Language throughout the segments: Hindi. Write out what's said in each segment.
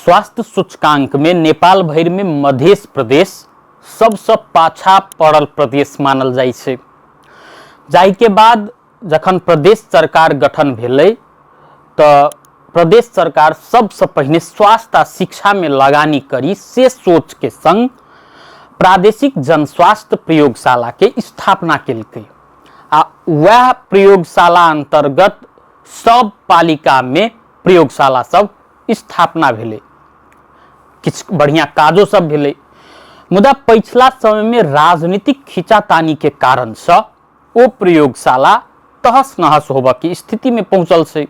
स्वास्थ्य सूचकांक में नेपाल भर में मध्य प्रदेश सबसे पाछा पड़ल प्रदेश मानल जाइ छै। जाहि के बाद जखन प्रदेश सरकार गठन भेलै तो प्रदेश सरकार सबसे पहले स्वास्थ्य आ शिक्षा में लगानी करी से सोच के संग प्रादेशिक जनस्वास्थ्य प्रयोगशाला के स्थापना केलकै आ वह प्रयोगशाला अंतर्गत सब पालिका में प्रयोगशाला सब स्थापना भेलै, किछ बढ़िया काजो सब भेलै। मुदा पिछला समय में राजनीतिक खींचातानी के कारण से ओ प्रयोगशाला तहस नहस होबा की स्थिति में पहुंचल छै।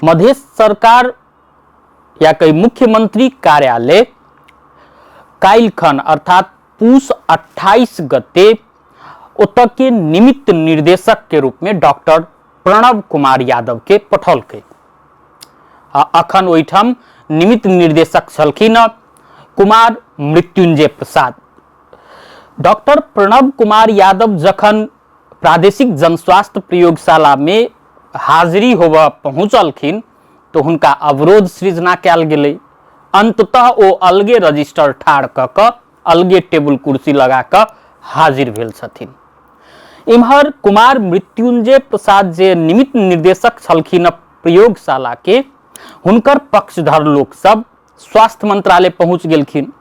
मध्य सरकार या कई मुख्यमंत्री कार्यालय काइलखन अर्थात पूस 28 गते ओतऽ के निमित्त निर्देशक के रूप में डॉक्टर प्रणव कुमार यादव के पठौलकै। अखन ओहिठाम निमित्त निर्देशक छलखिन कुमार मृत्युंजय प्रसाद। डॉक्टर प्रणव कुमार यादव जखन प्रादेशिक जनस्वास्थ्य प्रयोगशाला में हाजिरी होबा पहुंचलखिन तो हुनका अवरोध सृजना कैल गेलै। अंततः ओ अलगे रजिस्टर ठाड़ क के अलगे टेबुल कुर्सी लगा के हाजिर भेल छथिन। इम्हर कुमार मृत्युंजय प्रसाद जे निमित्त निर्देशक छलखिन प्रयोगशाला के, हुनकर पक्षधर लोक सब स्वास्थ्य मंत्रालय पहुंच गेलखिन।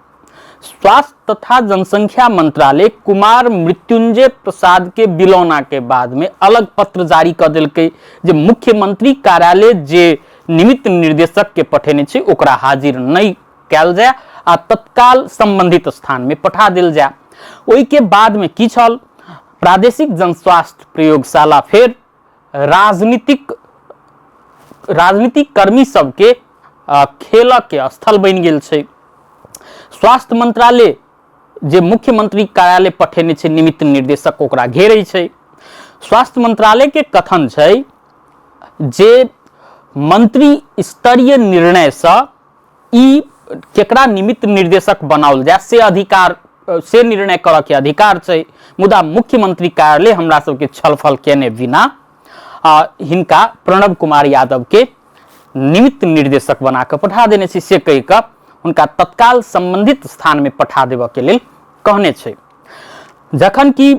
स्वास्थ्य तथा जनसंख्या मंत्रालय कुमार मृत्युंजय प्रसाद के बिलौना के बाद में अलग पत्र जारी कर देलकै जे मुख्यमंत्री कार्यालय जे निमित्त निर्देशक के पठेने छै ओकरा हाजिर नहीं कैल जाय आ तत्काल संबंधित स्थान में पठा देल जाय। ओई के बाद में की छल, प्रादेशिक जनस्वास्थ्य प्रयोगशाला फिर राजनीतिक कर्मी सबके खेल के स्थल बन गेल छै। स्वास्थ्य मंत्रालय जे मुख्यमंत्री कार्यालय पठेने छै निमित्त निर्देशक ओकरा घेरै छै। स्वास्थ्य मंत्रालय के कथन छै जे मंत्री स्तरीय निर्णय से ई केकरा निमित्त निर्देशक बनाओल जाय से अधिकार से निर्णय करऽ के अधिकार छै। मुदा मुख्यमंत्री कार्यालय हमरा सबके छलफल केने बिना हिनका प्रणव कुमार यादव के निमित्त निर्देशक बना के पठा देने छै से कहि के उनका तत्काल संबंधित स्थान में पठा देबऽ के लेल कहने छै। जखन कि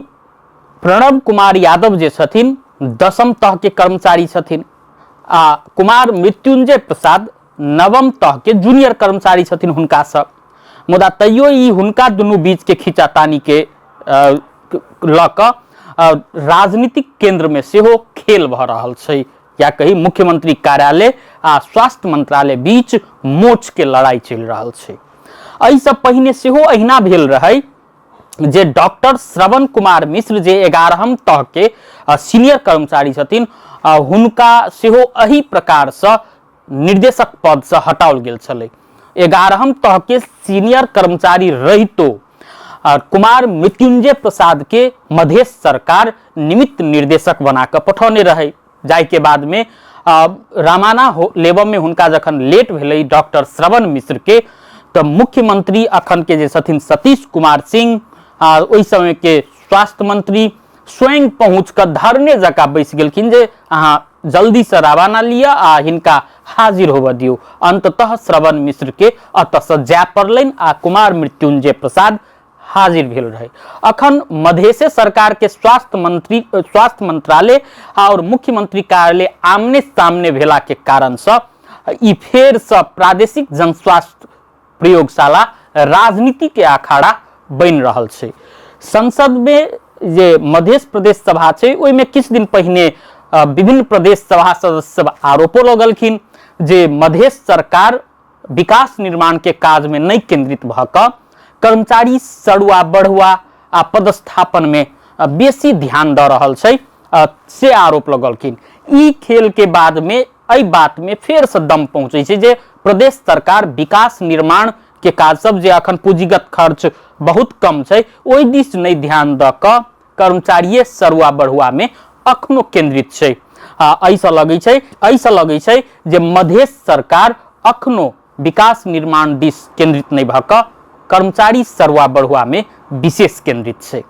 प्रणव कुमार यादव जे छथिन 10म तह के कर्मचारी छथिन आ कुमार मृत्युंजय प्रसाद 9म तह के जूनियर कर्मचारी छथिन हुनका सब। मुदा तैयो ई हुनका दुनू बीच के खींचातानी के ल क राजनीतिक केंद्र में सेहो खेल भ रहल छै या कही मुख्यमंत्री कार्यालय आ स्वास्थ्य मंत्रालय बीच मोच के लड़ाई चल रहल छै। एहि से पहिने सेहो अहिना भेल रहै जे डॉक्टर श्रवण कुमार मिश्र जे 11म तह के सीनियर कर्मचारी छथिन हुनका सेहो एही प्रकार से निर्देशक पद से हटाओल गेल छलै। 11म तह के सीनियर कर्मचारी रहितो कुमार मृत्युंजय प्रसाद के मध्य सरकार निमित्त निर्देशक बना के पठौने रहे। जाय के बाद में रामाना लेबऽ में हुनका जखन लेट भेलै डॉक्टर श्रवण मिश्र के तो मुख्यमंत्री अखन के जे छथिन सतीश कुमार सिंह ओहि समय के स्वास्थ्य मंत्री स्वयं पहुंच कर धरने जका बैस गेलखिन जे अहाँ जल्दी से रवाना लिया आ हिनका हाजिर होबऽ दियौ। अंततः श्रवण मिश्र के अतः से जाय पड़लनि आ कुमार मृत्युंजय प्रसाद हाजिर भेल रहे। अखन मध्य सरकार के स्वास्थ्य मंत्रालय और मुख्यमंत्री कार्यालय आमने सामने भेला के कारण से ई फेर से प्रादेशिक जनस्वास्थ्य प्रयोगशाला राजनीति के अखाड़ा बन रहल छै। संसद में जे मध्य प्रदेश सभा छै ओहि में किछ दिन पहिने विभिन्न प्रदेश सभा सदस्य सब आरोपो लगलखिन जे मध्य सरकार विकास निर्माण के काज में नहीं केंद्रित भ क कर्मचारी सड़ुआ बढ़ुआ आ पदस्थापन में बेसी ध्यान द रहल छै से आरोप लगलखिन। ई खेल के बाद में एहि बात में फेर से दम पहुंचे छै जे प्रदेश सरकार विकास निर्माण के काज सब जे अखन पूंजीगत खर्च बहुत कम छै ओहि दिस नहीं ध्यान द क कर्मचारी सड़ुआ बढ़ुआ में अखनो केंद्रित छै। ऐसा लगे छै जे मध्य सरकार अखनो विकास निर्माण दिस केंद्रित नहीं भ क कर्मचारी सड़ुआ बढ़ुआ में विशेष केंद्रित छै।